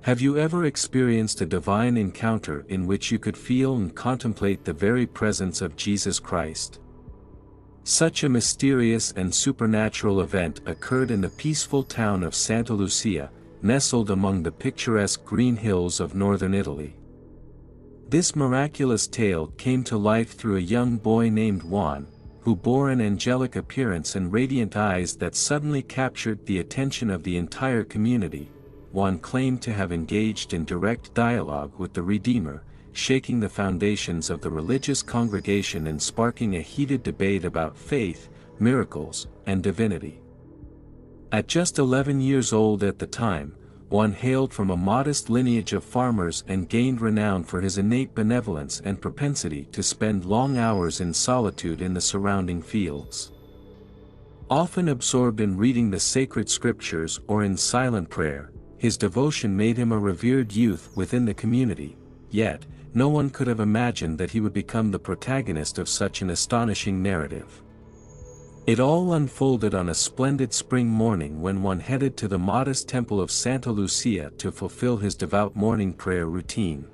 Have you ever experienced a divine encounter in which you could feel and contemplate the very presence of Jesus Christ? Such a mysterious and supernatural event occurred in the peaceful town of Santa Lucia, nestled among the picturesque green hills of northern Italy. This miraculous tale came to life through a young boy named Juan, who bore an angelic appearance and radiant eyes that suddenly captured the attention of the entire community. Juan claimed to have engaged in direct dialogue with the Redeemer, shaking the foundations of the religious congregation and sparking a heated debate about faith, miracles, and divinity. At just 11 years old at the time, Juan hailed from a modest lineage of farmers and gained renown for his innate benevolence and propensity to spend long hours in solitude in the surrounding fields. Often absorbed in reading the sacred scriptures or in silent prayer, his devotion made him a revered youth within the community, yet, no one could have imagined that he would become the protagonist of such an astonishing narrative. It all unfolded on a splendid spring morning when one headed to the modest temple of Santa Lucia to fulfill his devout morning prayer routine.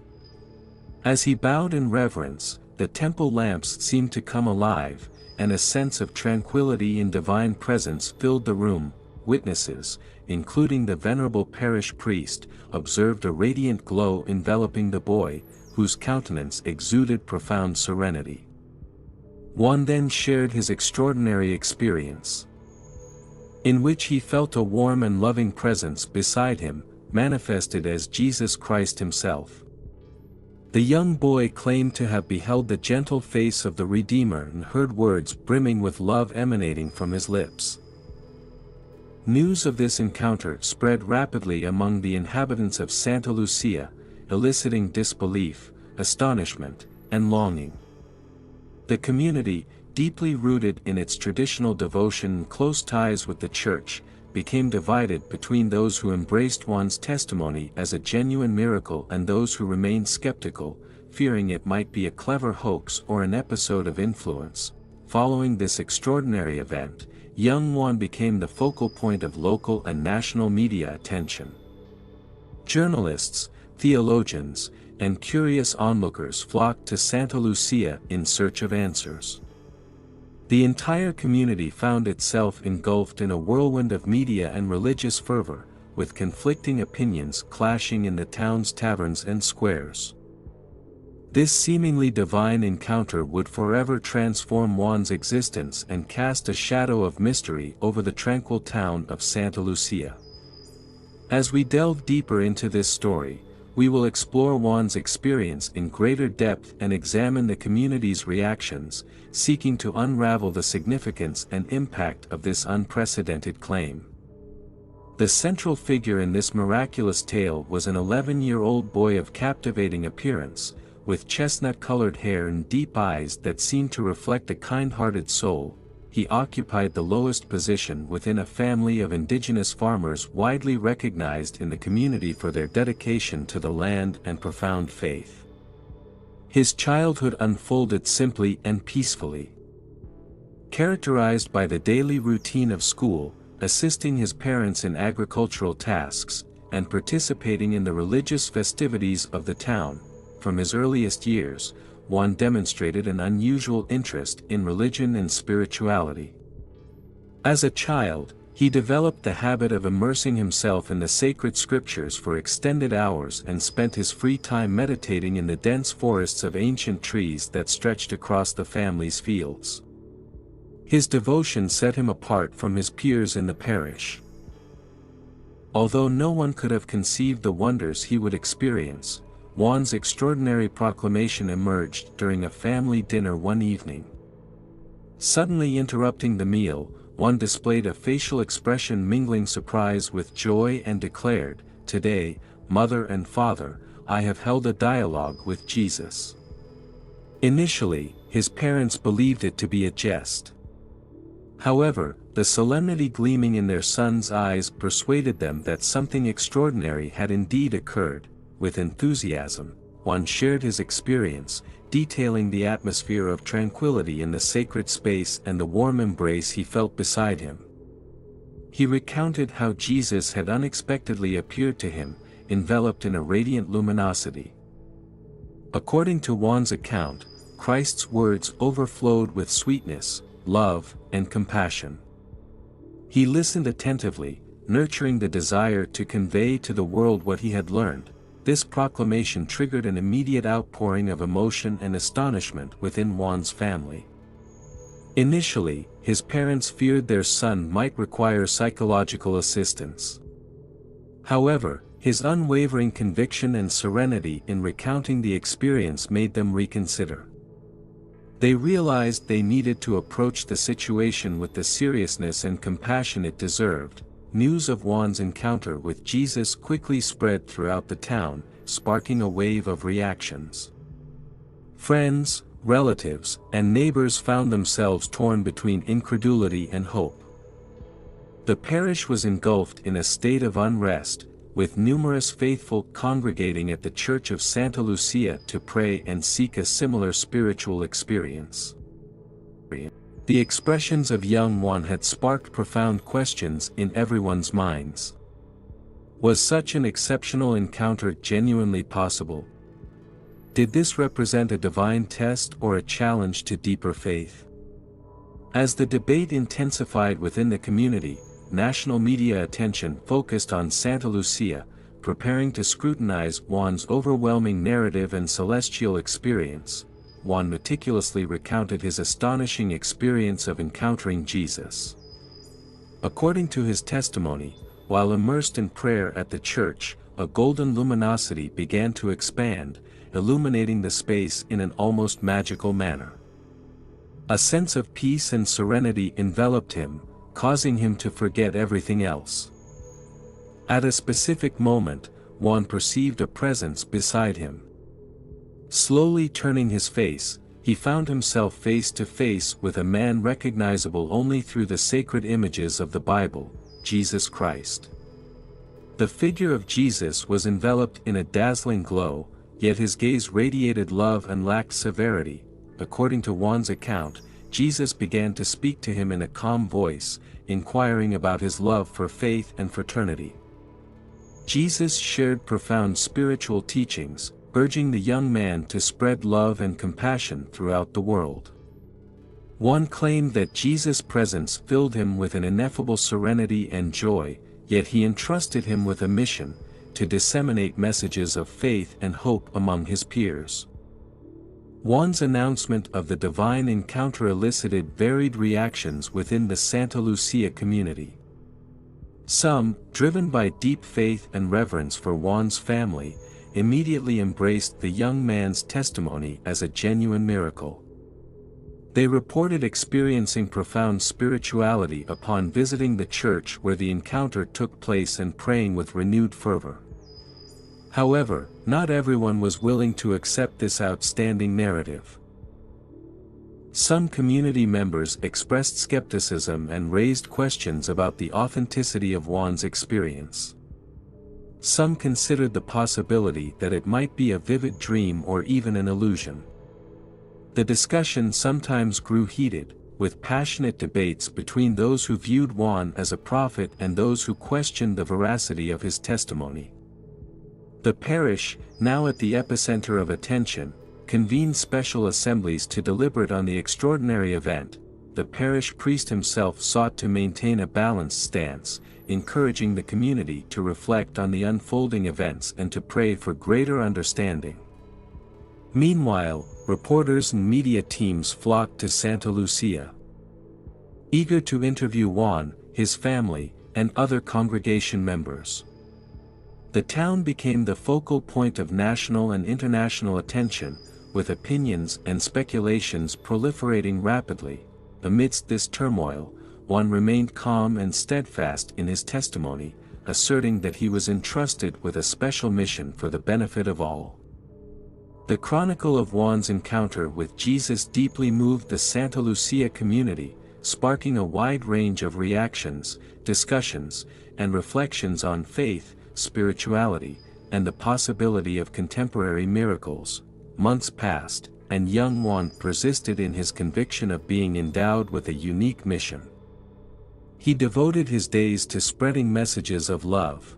As he bowed in reverence, the temple lamps seemed to come alive, and a sense of tranquility and divine presence filled the room. Witnesses, including the venerable parish priest, observed a radiant glow enveloping the boy, whose countenance exuded profound serenity. Juan then shared his extraordinary experience, in which he felt a warm and loving presence beside him, manifested as Jesus Christ himself. The young boy claimed to have beheld the gentle face of the Redeemer and heard words brimming with love emanating from his lips. News of this encounter spread rapidly among the inhabitants of Santa Lucia, eliciting disbelief, astonishment, and longing. The community, deeply rooted in its traditional devotion and close ties with the Church, became divided between those who embraced Juan's testimony as a genuine miracle and those who remained skeptical, fearing it might be a clever hoax or an episode of influence. Following this extraordinary event, young Juan became the focal point of local and national media attention. Journalists, theologians, and curious onlookers flocked to Santa Lucia in search of answers. The entire community found itself engulfed in a whirlwind of media and religious fervor, with conflicting opinions clashing in the town's taverns and squares. This seemingly divine encounter would forever transform Juan's existence and cast a shadow of mystery over the tranquil town of Santa Lucia. As we delve deeper into this story, we will explore Juan's experience in greater depth and examine the community's reactions, seeking to unravel the significance and impact of this unprecedented claim. The central figure in this miraculous tale was an 11-year-old boy of captivating appearance, with chestnut-colored hair and deep eyes that seemed to reflect a kind-hearted soul. He occupied the lowest position within a family of indigenous farmers widely recognized in the community for their dedication to the land and profound faith. His childhood unfolded simply and peacefully, characterized by the daily routine of school, assisting his parents in agricultural tasks, and participating in the religious festivities of the town. From his earliest years, Juan demonstrated an unusual interest in religion and spirituality. As a child, he developed the habit of immersing himself in the sacred scriptures for extended hours and spent his free time meditating in the dense forests of ancient trees that stretched across the family's fields. His devotion set him apart from his peers in the parish. Although no one could have conceived the wonders he would experience, Juan's extraordinary proclamation emerged during a family dinner one evening. Suddenly interrupting the meal, Juan displayed a facial expression mingling surprise with joy and declared, "Today, Mother and Father, I have held a dialogue with Jesus." Initially, his parents believed it to be a jest. However, the solemnity gleaming in their son's eyes persuaded them that something extraordinary had indeed occurred. With enthusiasm, Juan shared his experience, detailing the atmosphere of tranquility in the sacred space and the warm embrace he felt beside him. He recounted how Jesus had unexpectedly appeared to him, enveloped in a radiant luminosity. According to Juan's account, Christ's words overflowed with sweetness, love, and compassion. He listened attentively, nurturing the desire to convey to the world what he had learned. This proclamation triggered an immediate outpouring of emotion and astonishment within Juan's family. Initially, his parents feared their son might require psychological assistance. However, his unwavering conviction and serenity in recounting the experience made them reconsider. They realized they needed to approach the situation with the seriousness and compassion it deserved. News of Juan's encounter with Jesus quickly spread throughout the town, sparking a wave of reactions. Friends, relatives, and neighbors found themselves torn between incredulity and hope. The parish was engulfed in a state of unrest, with numerous faithful congregating at the Church of Santa Lucia to pray and seek a similar spiritual experience. The expressions of young Juan had sparked profound questions in everyone's minds. Was such an exceptional encounter genuinely possible? Did this represent a divine test or a challenge to deeper faith? As the debate intensified within the community, national media attention focused on Santa Lucia, preparing to scrutinize Juan's overwhelming narrative and celestial experience. Juan meticulously recounted his astonishing experience of encountering Jesus. According to his testimony, while immersed in prayer at the church, a golden luminosity began to expand, illuminating the space in an almost magical manner. A sense of peace and serenity enveloped him, causing him to forget everything else. At a specific moment, Juan perceived a presence beside him. Slowly turning his face, he found himself face to face with a man recognizable only through the sacred images of the Bible, Jesus Christ. The figure of Jesus was enveloped in a dazzling glow, yet his gaze radiated love and lacked severity. According to Juan's account, Jesus began to speak to him in a calm voice, inquiring about his love for faith and fraternity. Jesus shared profound spiritual teachings, urging the young man to spread love and compassion throughout the world. Juan claimed that Jesus' presence filled him with an ineffable serenity and joy, yet he entrusted him with a mission, to disseminate messages of faith and hope among his peers. Juan's announcement of the divine encounter elicited varied reactions within the Santa Lucia community. Some, driven by deep faith and reverence for Juan's family, immediately embraced the young man's testimony as a genuine miracle. They reported experiencing profound spirituality upon visiting the church where the encounter took place and praying with renewed fervor. However, not everyone was willing to accept this outstanding narrative. Some community members expressed skepticism and raised questions about the authenticity of Juan's experience. Some considered the possibility that it might be a vivid dream or even an illusion. The discussion sometimes grew heated, with passionate debates between those who viewed Juan as a prophet and those who questioned the veracity of his testimony. The parish, now at the epicenter of attention, convened special assemblies to deliberate on the extraordinary event. The parish priest himself sought to maintain a balanced stance, encouraging the community to reflect on the unfolding events and to pray for greater understanding. Meanwhile, reporters and media teams flocked to Santa Lucia, eager to interview Juan, his family, and other congregation members. The town became the focal point of national and international attention, with opinions and speculations proliferating rapidly. Amidst this turmoil, Juan remained calm and steadfast in his testimony, asserting that he was entrusted with a special mission for the benefit of all. The chronicle of Juan's encounter with Jesus deeply moved the Santa Lucia community, sparking a wide range of reactions, discussions, and reflections on faith, spirituality, and the possibility of contemporary miracles. Months passed, and young Juan persisted in his conviction of being endowed with a unique mission. He devoted his days to spreading messages of love,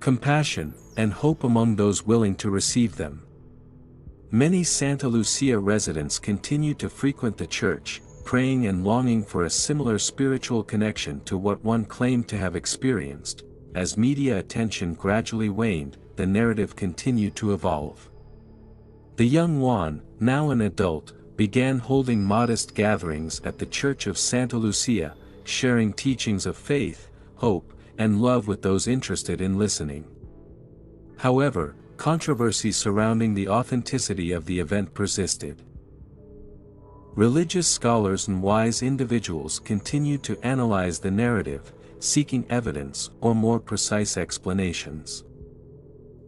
compassion, and hope among those willing to receive them. Many Santa Lucia residents continue to frequent the church, praying and longing for a similar spiritual connection to what one claimed to have experienced. As media attention gradually waned, the narrative continued to evolve. The young Juan, now an adult, began holding modest gatherings at the Church of Santa Lucia, sharing teachings of faith, hope, and love with those interested in listening. However, controversy surrounding the authenticity of the event persisted. Religious scholars and wise individuals continued to analyze the narrative, seeking evidence or more precise explanations.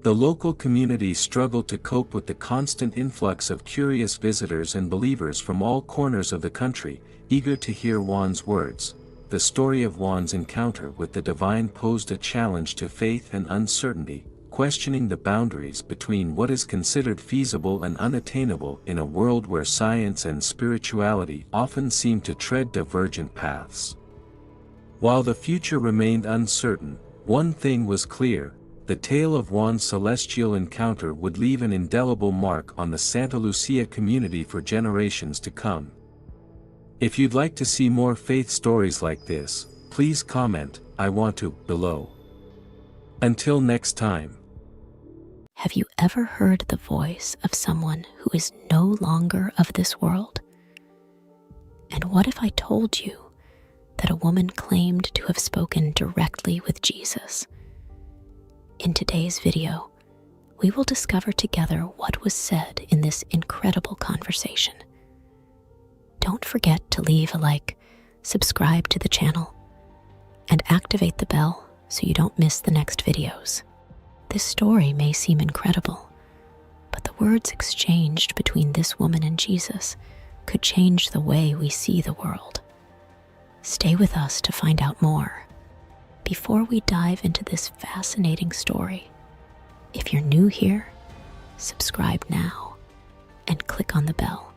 The local community struggled to cope with the constant influx of curious visitors and believers from all corners of the country, eager to hear Juan's words. The story of Juan's encounter with the divine posed a challenge to faith and uncertainty, questioning the boundaries between what is considered feasible and unattainable in a world where science and spirituality often seem to tread divergent paths. While the future remained uncertain, one thing was clear: the tale of Juan's celestial encounter would leave an indelible mark on the Santa Lucia community for generations to come. If you'd like to see more faith stories like this, please comment "I want to" below. Until next time. Have you ever heard the voice of someone who is no longer of this world? And what if I told you that a woman claimed to have spoken directly with Jesus? In today's video, we will discover together what was said in this incredible conversation. Don't forget to leave a like, subscribe to the channel, and activate the bell so you don't miss the next videos. This story may seem incredible, but the words exchanged between this woman and Jesus could change the way we see the world. Stay with us to find out more. Before we dive into this fascinating story, if you're new here, subscribe now and click on the bell.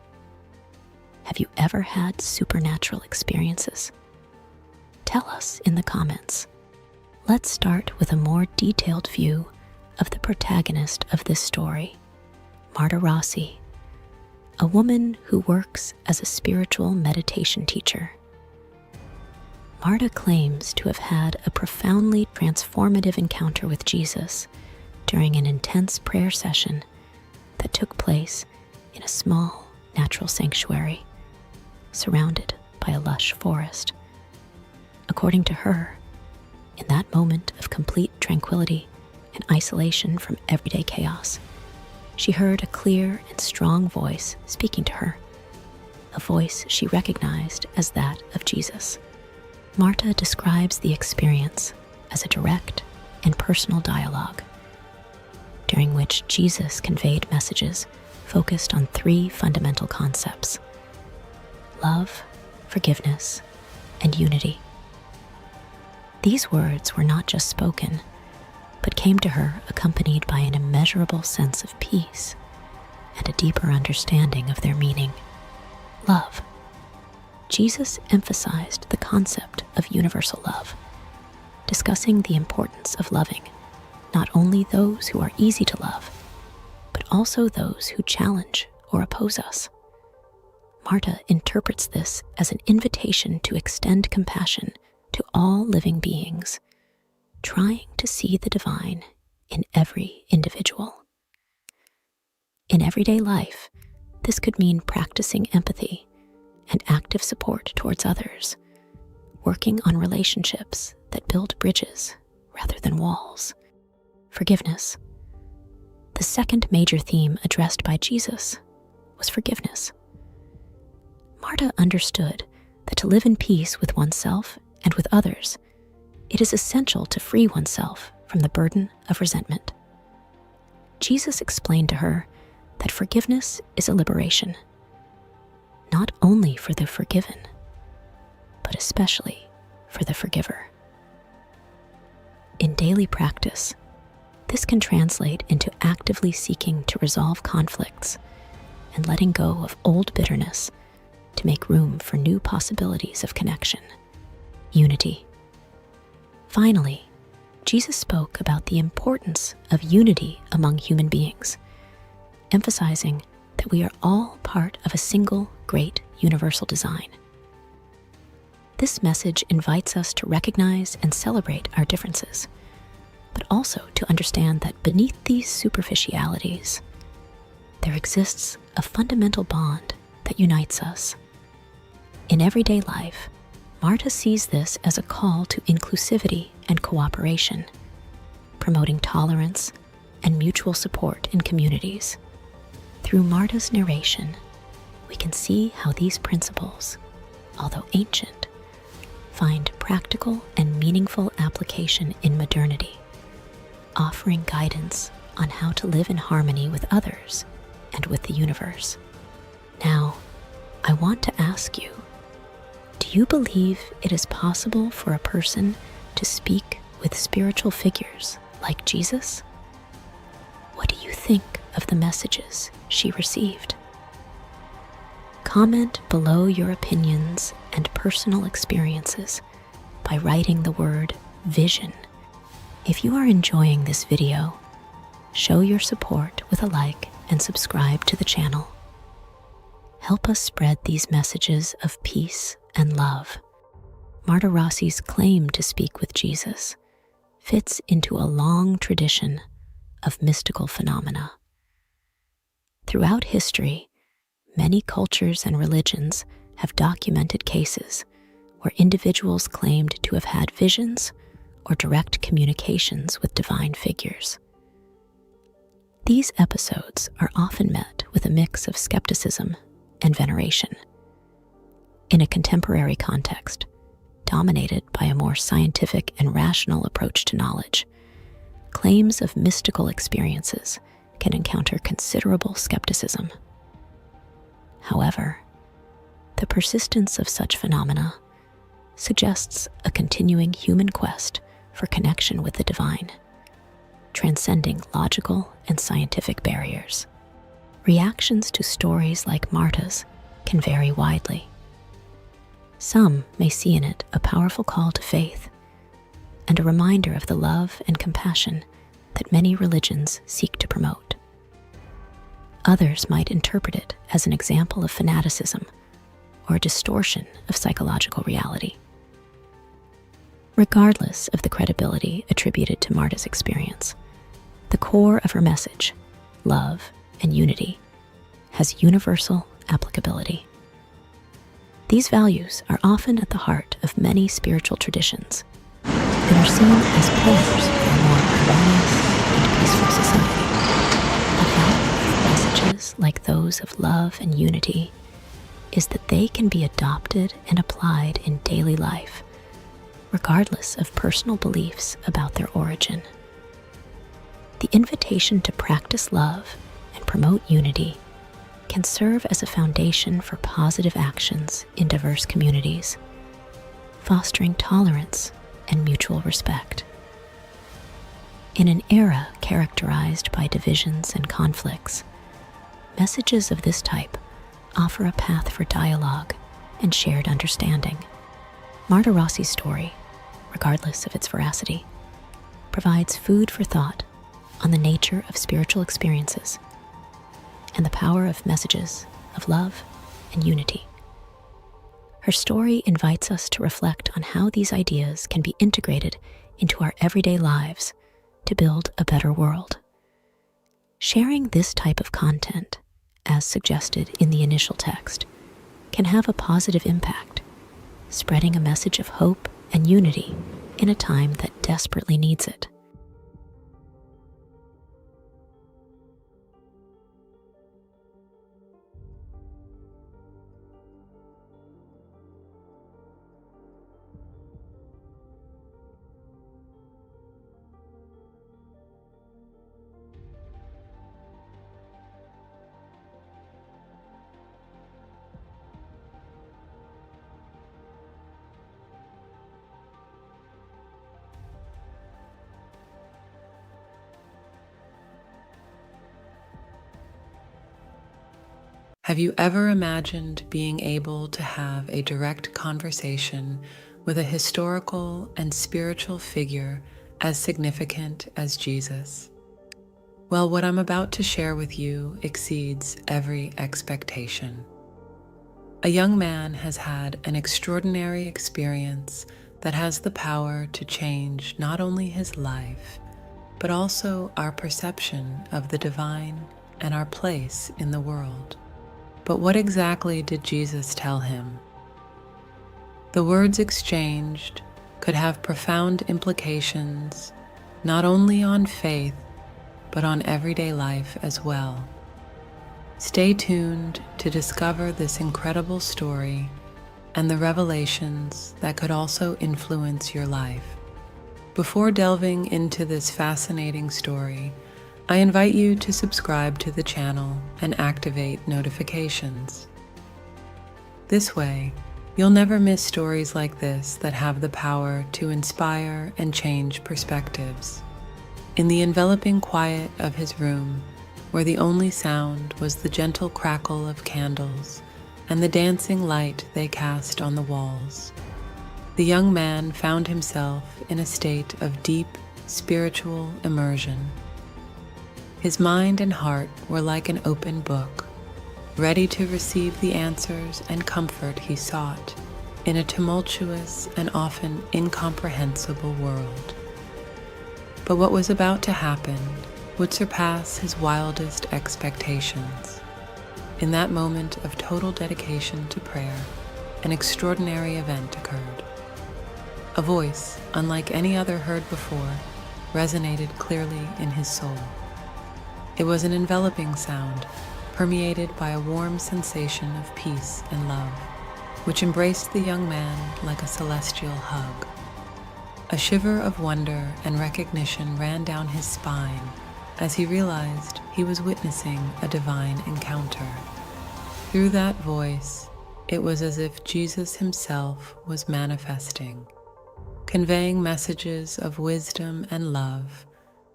Have you ever had supernatural experiences? Tell us in the comments. Let's start with a more detailed view of the protagonist of this story, Marta Rossi, a woman who works as a spiritual meditation teacher. Marta claims to have had a profoundly transformative encounter with Jesus during an intense prayer session that took place in a small natural sanctuary surrounded by a lush forest. According to her, in that moment of complete tranquility and isolation from everyday chaos, she heard a clear and strong voice speaking to her, a voice she recognized as that of Jesus. Marta describes the experience as a direct and personal dialogue, during which Jesus conveyed messages focused on three fundamental concepts: love, forgiveness, and unity. These words were not just spoken, but came to her accompanied by an immeasurable sense of peace and a deeper understanding of their meaning. Love. Jesus emphasized the concept of universal love, discussing the importance of loving not only those who are easy to love, but also those who challenge or oppose us. Marta interprets this as an invitation to extend compassion to all living beings, trying to see the divine in every individual. In everyday life, this could mean practicing empathy and active support towards others, working on relationships that build bridges rather than walls. Forgiveness. The second major theme addressed by Jesus was forgiveness. Marta understood that to live in peace with oneself and with others, it is essential to free oneself from the burden of resentment. Jesus explained to her that forgiveness is a liberation, not only for the forgiven, but especially for the forgiver. In daily practice, this can translate into actively seeking to resolve conflicts and letting go of old bitterness to make room for new possibilities of connection. Unity. Finally, Jesus spoke about the importance of unity among human beings, emphasizing that we are all part of a single great universal design. This message invites us to recognize and celebrate our differences, but also to understand that beneath these superficialities, there exists a fundamental bond that unites us. In everyday life, Marta sees this as a call to inclusivity and cooperation, promoting tolerance and mutual support in communities. Through Marta's narration, we can see how these principles, although ancient, find practical and meaningful application in modernity, offering guidance on how to live in harmony with others and with the universe. Now, I want to ask you, do you believe it is possible for a person to speak with spiritual figures like Jesus? What do you think of the messages she received? Comment below your opinions and personal experiences by writing the word vision. If you are enjoying this video, show your support with a like and subscribe to the channel. Help us spread these messages of peace and love. Marta Rossi's claim to speak with Jesus fits into a long tradition of mystical phenomena. Throughout history, many cultures and religions have documented cases where individuals claimed to have had visions or direct communications with divine figures. These episodes are often met with a mix of skepticism and veneration. In a contemporary context, dominated by a more scientific and rational approach to knowledge, claims of mystical experiences can encounter considerable skepticism. However, the persistence of such phenomena suggests a continuing human quest for connection with the divine, transcending logical and scientific barriers. Reactions to stories like Marta's can vary widely. Some may see in it a powerful call to faith and a reminder of the love and compassion that many religions seek to promote. Others might interpret it as an example of fanaticism or a distortion of psychological reality. Regardless of the credibility attributed to Marta's experience, the core of her message, love and unity, has universal applicability. These values are often at the heart of many spiritual traditions and are seen as pillars for a more harmonious and peaceful society. The value of messages like those of love and unity is that they can be adopted and applied in daily life, regardless of personal beliefs about their origin. The invitation to practice love and promote unity can serve as a foundation for positive actions in diverse communities, fostering tolerance and mutual respect. In an era characterized by divisions and conflicts, messages of this type offer a path for dialogue and shared understanding. Marta Rossi's story, regardless of its veracity, provides food for thought on the nature of spiritual experiences and the power of messages of love and unity. Her story invites us to reflect on how these ideas can be integrated into our everyday lives to build a better world. Sharing this type of content, as suggested in the initial text, can have a positive impact, spreading a message of hope and unity in a time that desperately needs it. Have you ever imagined being able to have a direct conversation with a historical and spiritual figure as significant as Jesus? Well, what I'm about to share with you exceeds every expectation. A young man has had an extraordinary experience that has the power to change not only his life, but also our perception of the divine and our place in the world. But what exactly did Jesus tell him? The words exchanged could have profound implications not only on faith, but on everyday life as well. Stay tuned to discover this incredible story and the revelations that could also influence your life. Before delving into this fascinating story, I invite you to subscribe to the channel and activate notifications. This way, you'll never miss stories like this that have the power to inspire and change perspectives. In the enveloping quiet of his room, where the only sound was the gentle crackle of candles and the dancing light they cast on the walls, the young man found himself in a state of deep spiritual immersion. His mind and heart were like an open book, ready to receive the answers and comfort he sought in a tumultuous and often incomprehensible world. But what was about to happen would surpass his wildest expectations. In that moment of total dedication to prayer, an extraordinary event occurred. A voice, unlike any other heard before, resonated clearly in his soul. It was an enveloping sound, permeated by a warm sensation of peace and love, which embraced the young man like a celestial hug. A shiver of wonder and recognition ran down his spine as he realized he was witnessing a divine encounter. Through that voice, it was as if Jesus himself was manifesting, conveying messages of wisdom and love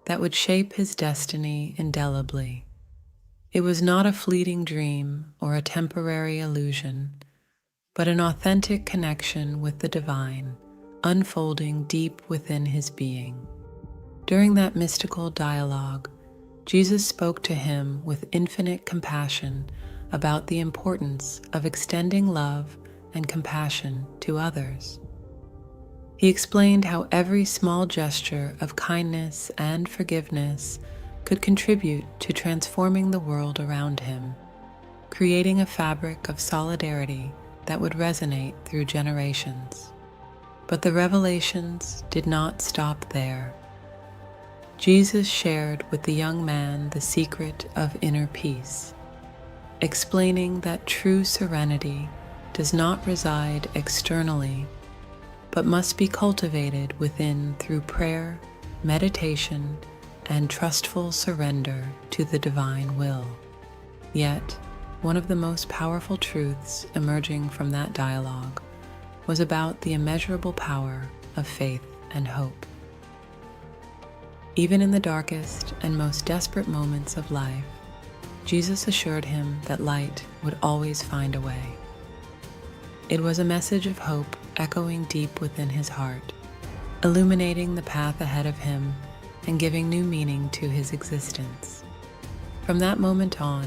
that would shape his destiny indelibly. It was not a fleeting dream or a temporary illusion, but an authentic connection with the divine, unfolding deep within his being. During that mystical dialogue, Jesus spoke to him with infinite compassion about the importance of extending love and compassion to others. He explained how every small gesture of kindness and forgiveness could contribute to transforming the world around him, creating a fabric of solidarity that would resonate through generations. But the revelations did not stop there. Jesus shared with the young man the secret of inner peace, explaining that true serenity does not reside externally, but must be cultivated within through prayer, meditation, and trustful surrender to the divine will. Yet, one of the most powerful truths emerging from that dialogue was about the immeasurable power of faith and hope. Even in the darkest and most desperate moments of life, Jesus assured him that light would always find a way. It was a message of hope echoing deep within his heart, illuminating the path ahead of him and giving new meaning to his existence. From that moment on,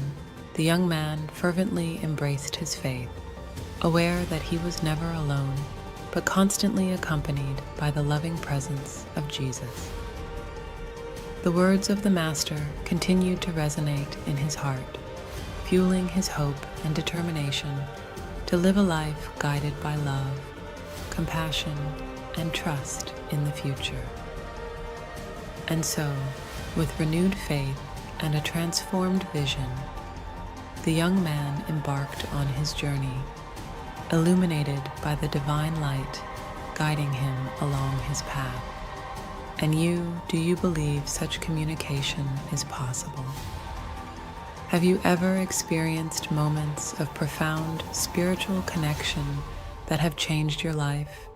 the young man fervently embraced his faith, aware that he was never alone, but constantly accompanied by the loving presence of Jesus. The words of the Master continued to resonate in his heart, fueling his hope and determination to live a life guided by love, compassion, and trust in the future. And so, with renewed faith and a transformed vision, the young man embarked on his journey, illuminated by the divine light guiding him along his path. And do you believe such communication is possible? Have you ever experienced moments of profound spiritual connection that have changed your life?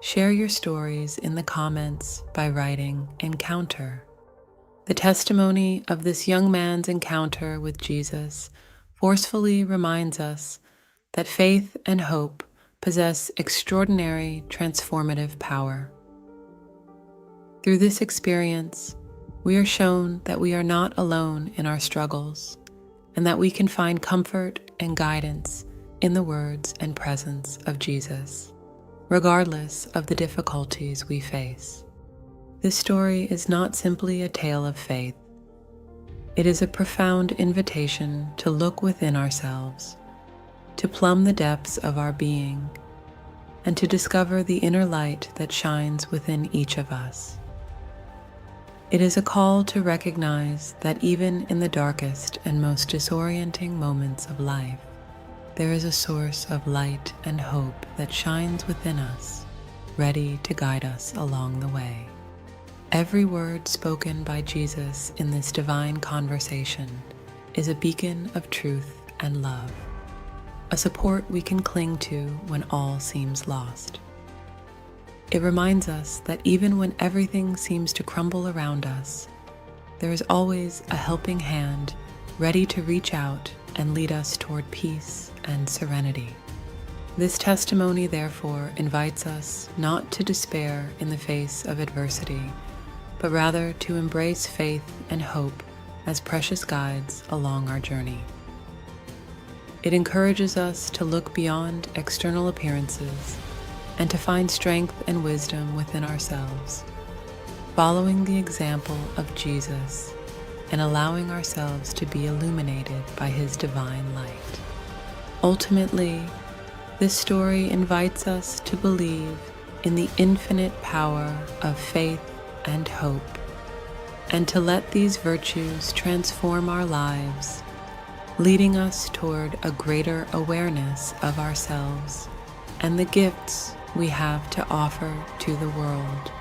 Share your stories in the comments by writing "Encounter." The testimony of this young man's encounter with Jesus forcefully reminds us that faith and hope possess extraordinary transformative power. Through this experience, we are shown that we are not alone in our struggles and that we can find comfort and guidance in the words and presence of Jesus, regardless of the difficulties we face. This story is not simply a tale of faith. It is a profound invitation to look within ourselves, to plumb the depths of our being, and to discover the inner light that shines within each of us. It is a call to recognize that even in the darkest and most disorienting moments of life, there is a source of light and hope that shines within us, ready to guide us along the way. Every word spoken by Jesus in this divine conversation is a beacon of truth and love, a support we can cling to when all seems lost. It reminds us that even when everything seems to crumble around us, there is always a helping hand ready to reach out and lead us toward peace and serenity. This testimony, therefore, invites us not to despair in the face of adversity, but rather to embrace faith and hope as precious guides along our journey. It encourages us to look beyond external appearances and to find strength and wisdom within ourselves, following the example of Jesus and allowing ourselves to be illuminated by His divine light. Ultimately, this story invites us to believe in the infinite power of faith and hope, and to let these virtues transform our lives, leading us toward a greater awareness of ourselves and the gifts we have to offer to the world.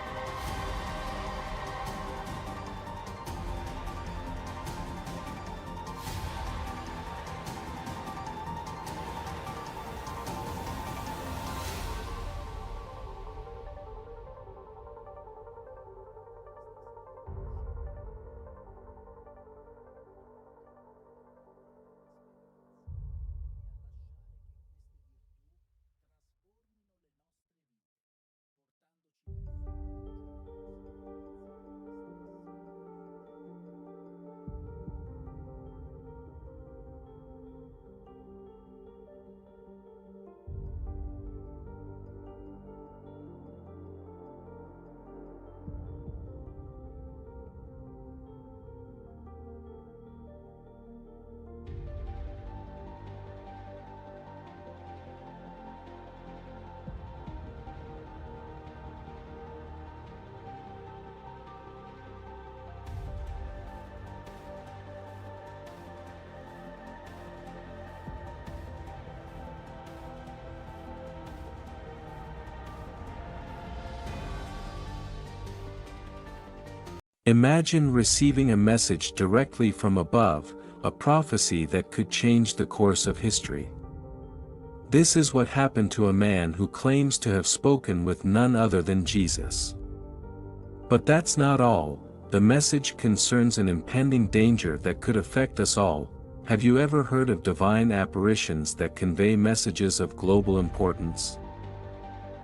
Imagine receiving a message directly from above, a prophecy that could change the course of history. This is what happened to a man who claims to have spoken with none other than Jesus. But that's not all. The message concerns an impending danger that could affect us all. Have you ever heard of divine apparitions that convey messages of global importance?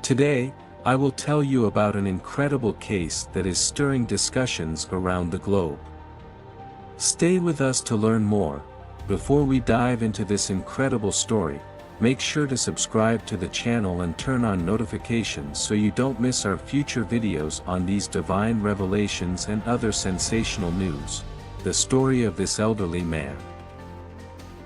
Today, I will tell you about an incredible case that is stirring discussions around the globe. Stay with us to learn more. Before we dive into this incredible story, make sure to subscribe to the channel and turn on notifications so you don't miss our future videos on these divine revelations and other sensational news. The story of this elderly man,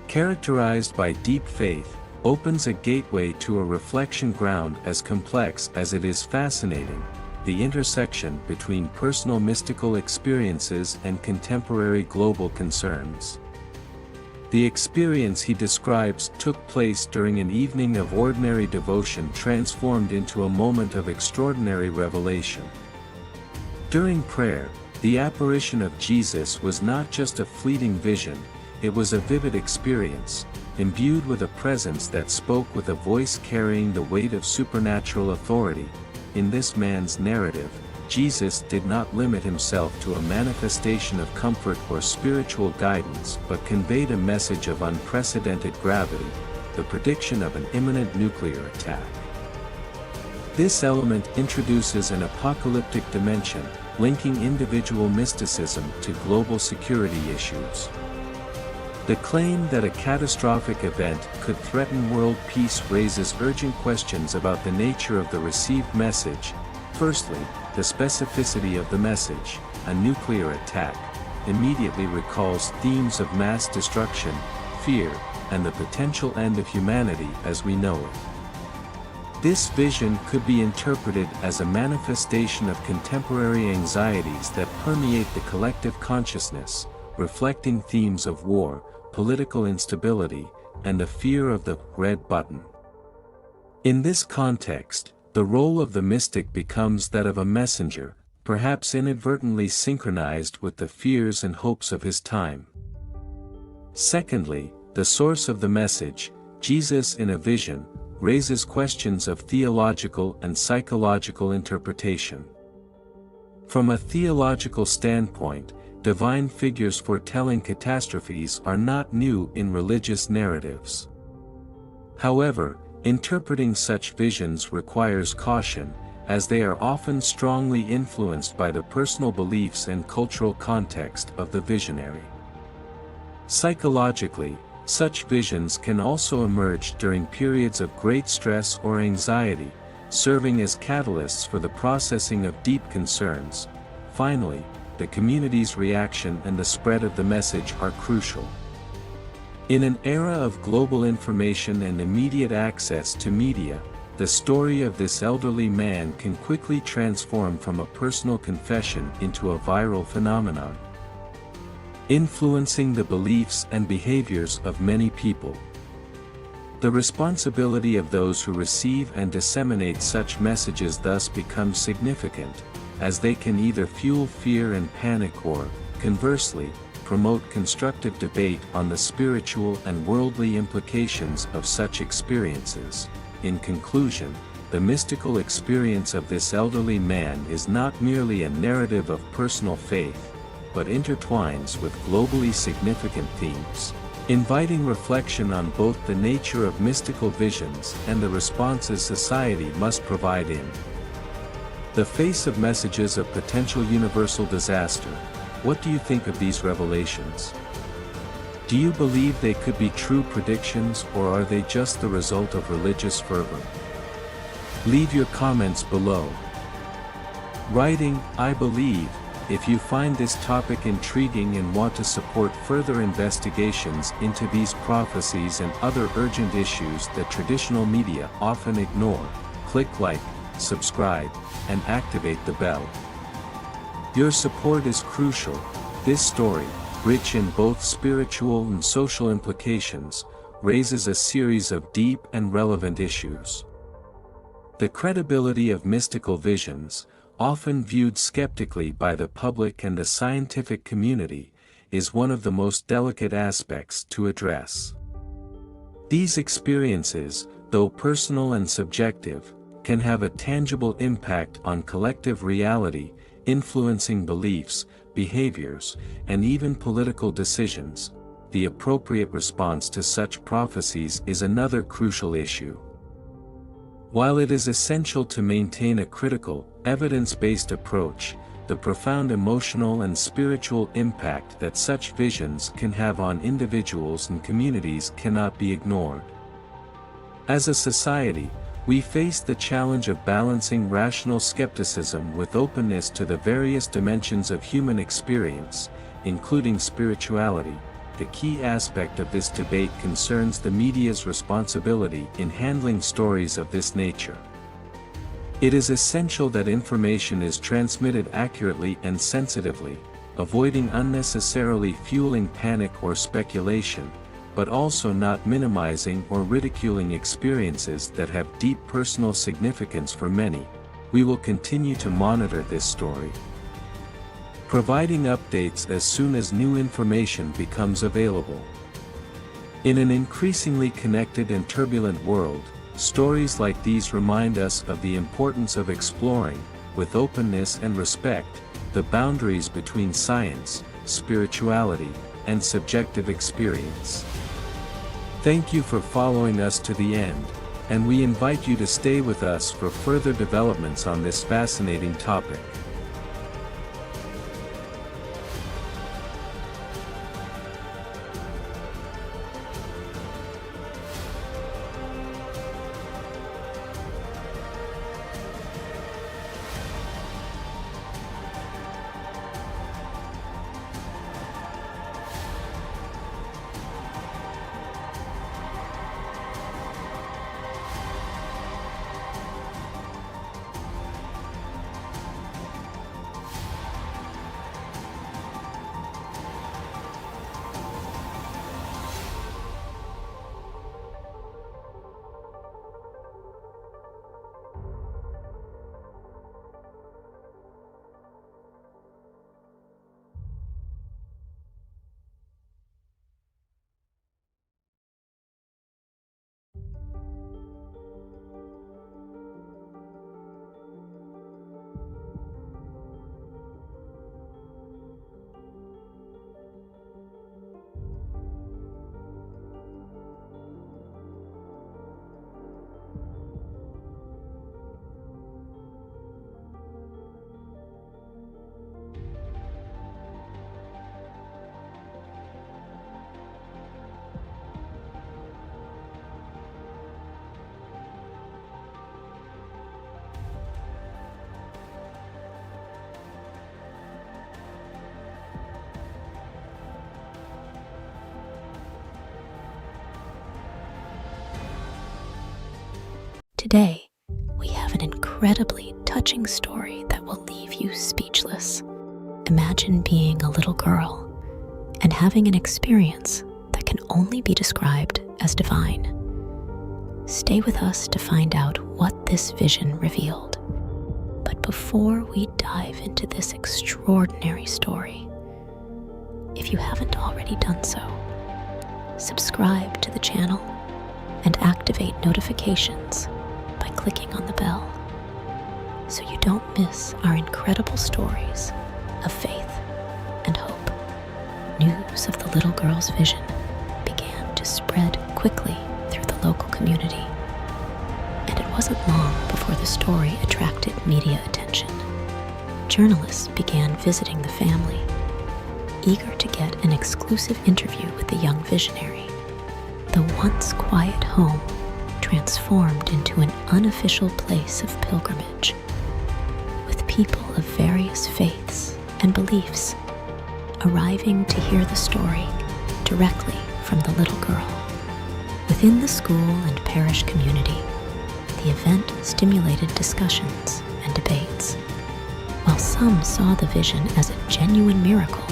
characterized by deep faith, opens a gateway to a reflection ground as complex as it is fascinating, the intersection between personal mystical experiences and contemporary global concerns. The experience he describes took place during an evening of ordinary devotion transformed into a moment of extraordinary revelation. During prayer, the apparition of Jesus was not just a fleeting vision, it was a vivid experience, imbued with a presence that spoke with a voice carrying the weight of supernatural authority. In this man's narrative, Jesus did not limit himself to a manifestation of comfort or spiritual guidance but conveyed a message of unprecedented gravity, the prediction of an imminent nuclear attack. This element introduces an apocalyptic dimension, linking individual mysticism to global security issues. The claim that a catastrophic event could threaten world peace raises urgent questions about the nature of the received message. Firstly, the specificity of the message, a nuclear attack, immediately recalls themes of mass destruction, fear, and the potential end of humanity as we know it. This vision could be interpreted as a manifestation of contemporary anxieties that permeate the collective consciousness, reflecting themes of war, political instability, and the fear of the red button. In this context, the role of the mystic becomes that of a messenger, perhaps inadvertently synchronized with the fears and hopes of his time. Secondly, the source of the message, Jesus in a vision, raises questions of theological and psychological interpretation. From a theological standpoint, divine figures foretelling catastrophes are not new in religious narratives. However, interpreting such visions requires caution, as they are often strongly influenced by the personal beliefs and cultural context of the visionary. Psychologically, such visions can also emerge during periods of great stress or anxiety, serving as catalysts for the processing of deep concerns. Finally, the community's reaction and the spread of the message are crucial. In an era of global information and immediate access to media, the story of this elderly man can quickly transform from a personal confession into a viral phenomenon, influencing the beliefs and behaviors of many people. The responsibility of those who receive and disseminate such messages thus becomes significant, as they can either fuel fear and panic or, conversely, promote constructive debate on the spiritual and worldly implications of such experiences. In conclusion, the mystical experience of this elderly man is not merely a narrative of personal faith, but intertwines with globally significant themes, inviting reflection on both the nature of mystical visions and the responses society must provide in the face of messages of potential universal disaster. What do you think of these revelations? Do you believe they could be true predictions, or are they just the result of religious fervor? Leave your comments below. Writing, I believe. If you find this topic intriguing and want to support further investigations into these prophecies and other urgent issues that traditional media often ignore, click like, subscribe, and activate the bell. Your support is crucial. This story, rich in both spiritual and social implications, raises a series of deep and relevant issues. The credibility of mystical visions, often viewed skeptically by the public and the scientific community, is one of the most delicate aspects to address. These experiences, though personal and subjective, can have a tangible impact on collective reality, influencing beliefs, behaviors, and even political decisions. The appropriate response to such prophecies is another crucial issue. While it is essential to maintain a critical, evidence-based approach, the profound emotional and spiritual impact that such visions can have on individuals and communities cannot be ignored. As a society, we face the challenge of balancing rational skepticism with openness to the various dimensions of human experience, including spirituality. The key aspect of this debate concerns the media's responsibility in handling stories of this nature. It is essential that information is transmitted accurately and sensitively, avoiding unnecessarily fueling panic or speculation, but also not minimizing or ridiculing experiences that have deep personal significance for many. We will continue to monitor this story, providing updates as soon as new information becomes available. In an increasingly connected and turbulent world, stories like these remind us of the importance of exploring, with openness and respect, the boundaries between science, spirituality, and subjective experience. Thank you for following us to the end, and we invite you to stay with us for further developments on this fascinating topic. Today, we have an incredibly touching story that will leave you speechless. Imagine being a little girl and having an experience that can only be described as divine. Stay with us to find out what this vision revealed. But before we dive into this extraordinary story, if you haven't already done so, subscribe to the channel and activate notifications by clicking on the bell so you don't miss our incredible stories of faith and hope. News of the little girl's vision began to spread quickly through the local community, and it wasn't long before the story attracted media attention. Journalists began visiting the family, eager to get an exclusive interview with the young visionary. The once quiet home transformed into an unofficial place of pilgrimage, with people of various faiths and beliefs arriving to hear the story directly from the little girl. Within the school and parish community, the event stimulated discussions and debates. While some saw the vision as a genuine miracle,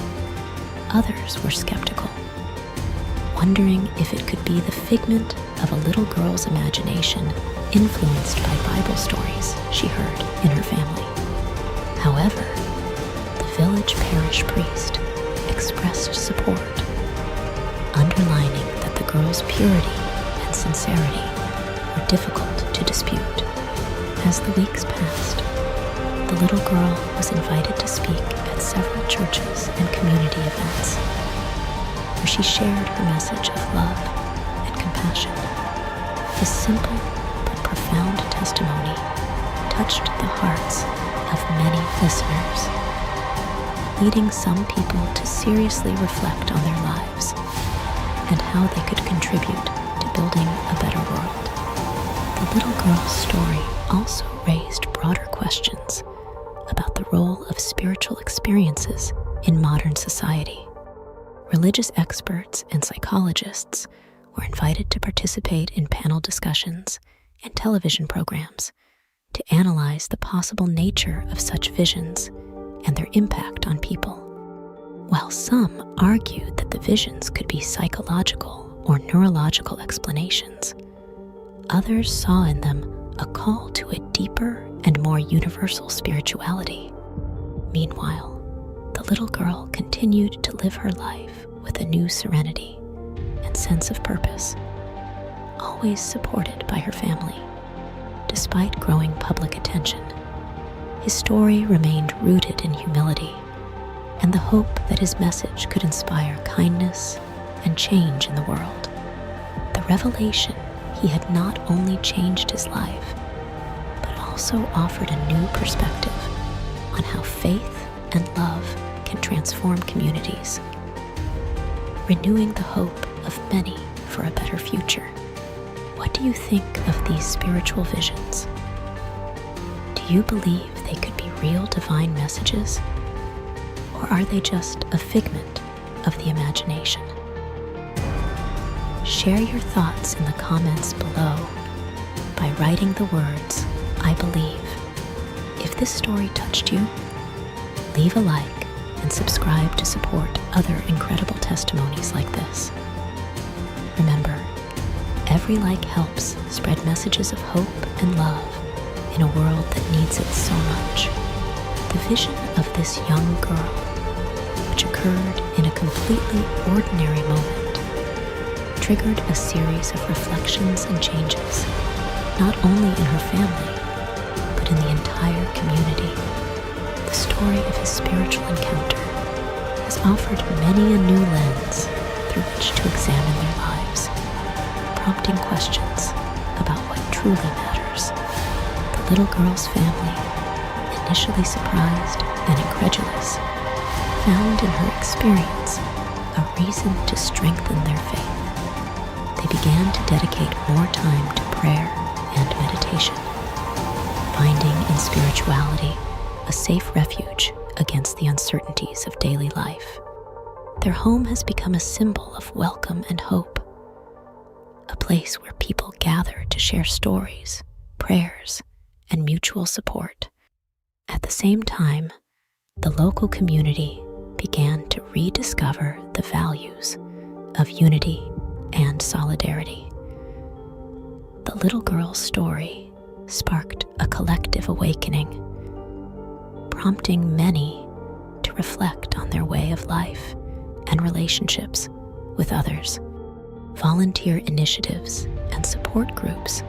others were skeptical, wondering if it could be the figment of a little girl's imagination influenced by Bible stories she heard in her family. However, the village parish priest expressed support, underlining that the girl's purity and sincerity were difficult to dispute. As the weeks passed, the little girl was invited to speak at several churches and community events, where she shared her message of love and compassion. This simple but profound testimony touched the hearts of many listeners, leading some people to seriously reflect on their lives and how they could contribute to building a better world. The little girl's story also raised broader questions about the role of spiritual experiences in modern society. Religious experts and psychologists were invited to participate in panel discussions and television programs to analyze the possible nature of such visions and their impact on people. While some argued that the visions could be psychological or neurological explanations, others saw in them a call to a deeper and more universal spirituality. Meanwhile, the little girl continued to live her life with a new serenity and sense of purpose, always supported by her family. Despite growing public attention, his story remained rooted in humility and the hope that his message could inspire kindness and change in the world. The revelation he had not only changed his life, but also offered a new perspective on how faith and love can transform communities, renewing the hope of many for a better future. What do you think of these spiritual visions? Do you believe they could be real divine messages? Or are they just a figment of the imagination? Share your thoughts in the comments below by writing the words, "I believe." If this story touched you, leave a like and subscribe to support other incredible testimonies like this. Remember, every like helps spread messages of hope and love in a world that needs it so much. The vision of this young girl, which occurred in a completely ordinary moment, triggered a series of reflections and changes, not only in her family, but in the entire community. The story of his spiritual encounter has offered many a new lens through which to examine their lives, prompting questions about what truly matters. The little girl's family, initially surprised and incredulous, found in her experience a reason to strengthen their faith. They began to dedicate more time to prayer and meditation, finding in spirituality a safe refuge against the uncertainties of daily life. Their home has become a symbol of welcome and hope, a place where people gather to share stories, prayers, and mutual support. At the same time, the local community began to rediscover the values of unity and solidarity. The little girl's story sparked a collective awakening, prompting many to reflect on their way of life and relationships with others. Volunteer initiatives and support groups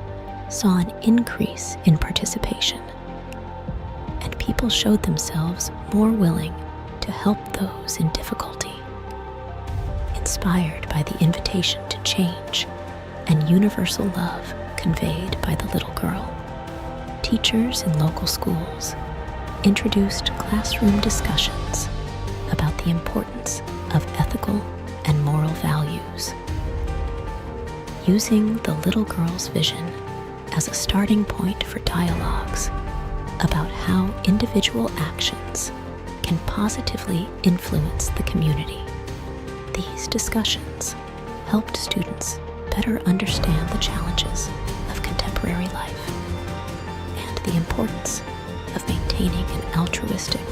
saw an increase in participation, and people showed themselves more willing to help those in difficulty. Inspired by the invitation to change and universal love conveyed by the little girl, teachers in local schools introduced classroom discussions about the importance of ethical and moral values. Using the little girl's vision as a starting point for dialogues about how individual actions can positively influence the community. These discussions helped students better understand the challenges of contemporary life and the importance of maintaining an altruistic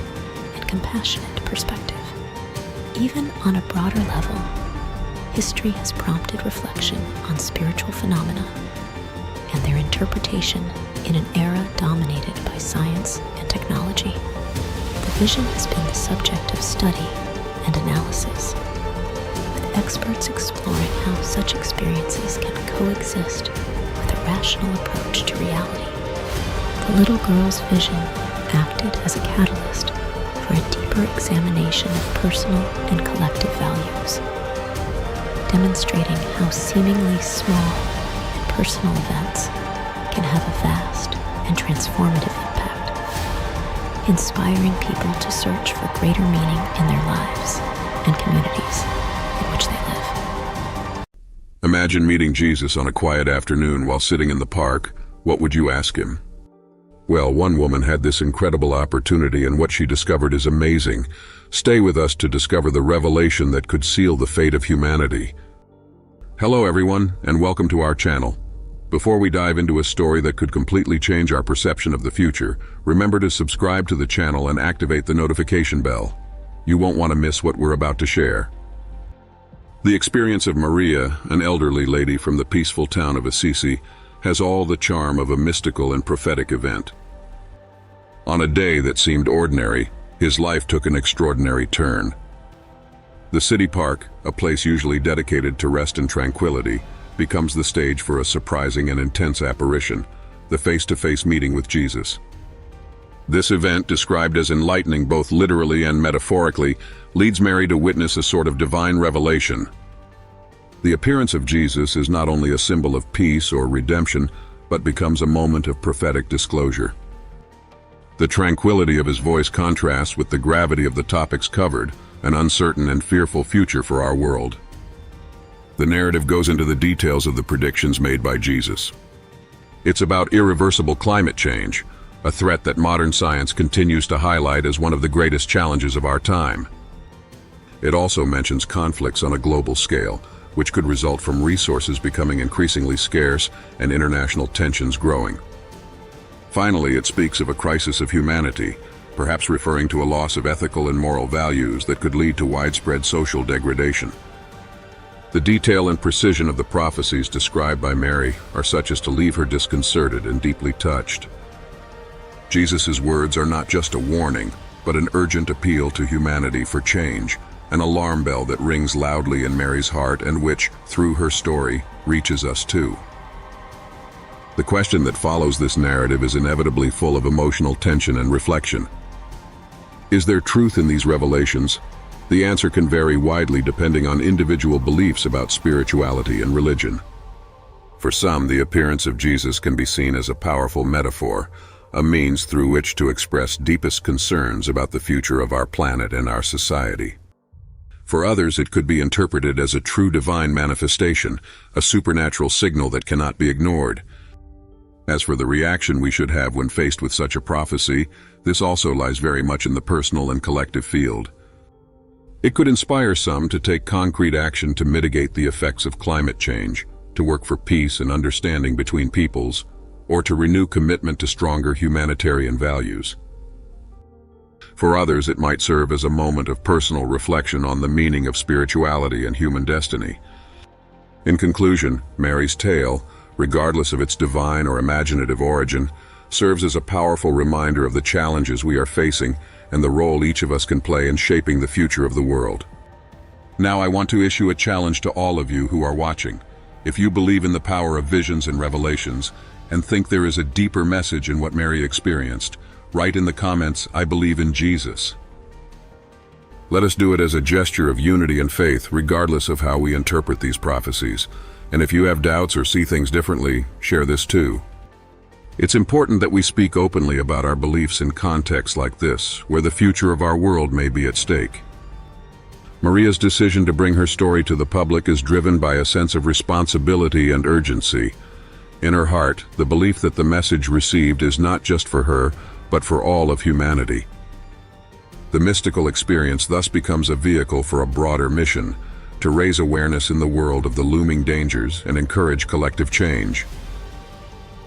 and compassionate perspective. Even on a broader level, history has prompted reflection on spiritual phenomena and their interpretation in an era dominated by science and technology. The vision has been the subject of study and analysis, with experts exploring how such experiences can coexist with a rational approach to reality. The little girl's vision acted as a catalyst for a deeper examination of personal and collective values, demonstrating how seemingly small and personal events can have a vast and transformative impact, inspiring people to search for greater meaning in their lives and communities in which they live. Imagine meeting Jesus on a quiet afternoon while sitting in the park. What would you ask him? Well, one woman had this incredible opportunity, and what she discovered is amazing. Stay with us to discover the revelation that could seal the fate of humanity. Hello everyone, and welcome to our channel. Before we dive into a story that could completely change our perception of the future, remember to subscribe to the channel and activate the notification bell. You won't want to miss what we're about to share. The experience of Maria, an elderly lady from the peaceful town of Assisi, has all the charm of a mystical and prophetic event. On a day that seemed ordinary, his life took an extraordinary turn. The city park, a place usually dedicated to rest and tranquility, becomes the stage for a surprising and intense apparition, the face-to-face meeting with Jesus. This event, described as enlightening both literally and metaphorically, leads Mary to witness a sort of divine revelation. The appearance of Jesus is not only a symbol of peace or redemption, but becomes a moment of prophetic disclosure. The tranquility of his voice contrasts with the gravity of the topics covered, an uncertain and fearful future for our world. The narrative goes into the details of the predictions made by Jesus. It's about irreversible climate change, a threat that modern science continues to highlight as one of the greatest challenges of our time. It also mentions conflicts on a global scale, which could result from resources becoming increasingly scarce and international tensions growing. Finally, it speaks of a crisis of humanity, perhaps referring to a loss of ethical and moral values that could lead to widespread social degradation. The detail and precision of the prophecies described by Mary are such as to leave her disconcerted and deeply touched. Jesus' words are not just a warning, but an urgent appeal to humanity for change, an alarm bell that rings loudly in Mary's heart and which, through her story, reaches us too. The question that follows this narrative is inevitably full of emotional tension and reflection. Is there truth in these revelations? The answer can vary widely depending on individual beliefs about spirituality and religion. For some, the appearance of Jesus can be seen as a powerful metaphor, a means through which to express deepest concerns about the future of our planet and our society. For others, it could be interpreted as a true divine manifestation, a supernatural signal that cannot be ignored. As for the reaction we should have when faced with such a prophecy, this also lies very much in the personal and collective field. It could inspire some to take concrete action to mitigate the effects of climate change, to work for peace and understanding between peoples, or to renew commitment to stronger humanitarian values. For others, it might serve as a moment of personal reflection on the meaning of spirituality and human destiny. In conclusion, Mary's tale, regardless of its divine or imaginative origin, serves as a powerful reminder of the challenges we are facing and the role each of us can play in shaping the future of the world. Now I want to issue a challenge to all of you who are watching. If you believe in the power of visions and revelations, and think there is a deeper message in what Mary experienced, write in the comments, "I believe in Jesus." Let us do it as a gesture of unity and faith, regardless of how we interpret these prophecies. And if you have doubts or see things differently, share this too. It's important that we speak openly about our beliefs in contexts like this, where the future of our world may be at stake. Maria's decision to bring her story to the public is driven by a sense of responsibility and urgency. In her heart, the belief that the message received is not just for her, but for all of humanity. The mystical experience thus becomes a vehicle for a broader mission, to raise awareness in the world of the looming dangers and encourage collective change.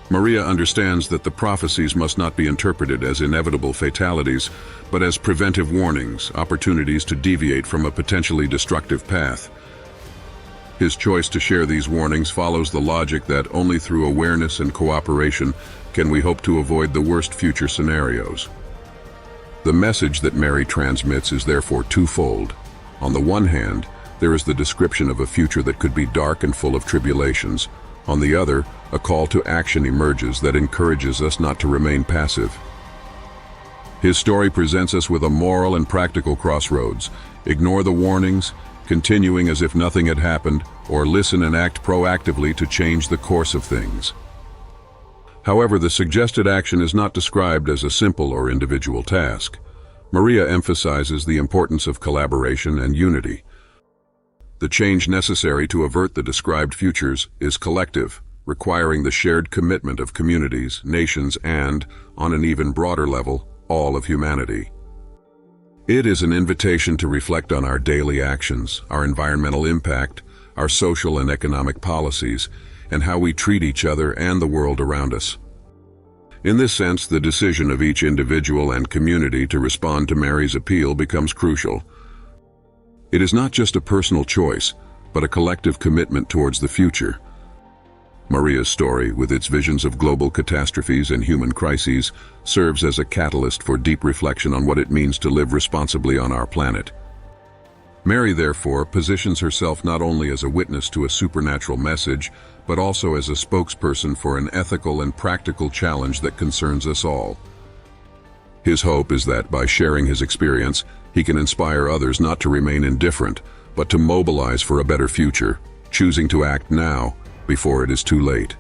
Maria understands that the prophecies must not be interpreted as inevitable fatalities, but as preventive warnings, opportunities to deviate from a potentially destructive path. His choice to share these warnings follows the logic that only through awareness and cooperation can we hope to avoid the worst future scenarios. The message that Mary transmits is therefore twofold. On the one hand, there is the description of a future that could be dark and full of tribulations. On the other, a call to action emerges that encourages us not to remain passive. His story presents us with a moral and practical crossroads. Ignore the warnings, continuing as if nothing had happened, or listen and act proactively to change the course of things. However, the suggested action is not described as a simple or individual task. Maria emphasizes the importance of collaboration and unity. The change necessary to avert the described futures is collective, requiring the shared commitment of communities, nations, and, on an even broader level, all of humanity. It is an invitation to reflect on our daily actions, our environmental impact, our social and economic policies, and how we treat each other and the world around us. In this sense, the decision of each individual and community to respond to Mary's appeal becomes crucial. It is not just a personal choice, but a collective commitment towards the future. Maria's story, with its visions of global catastrophes and human crises, serves as a catalyst for deep reflection on what it means to live responsibly on our planet. Mary, therefore, positions herself not only as a witness to a supernatural message, but also as a spokesperson for an ethical and practical challenge that concerns us all. His hope is that by sharing his experience, he can inspire others not to remain indifferent, but to mobilize for a better future, choosing to act now before it is too late.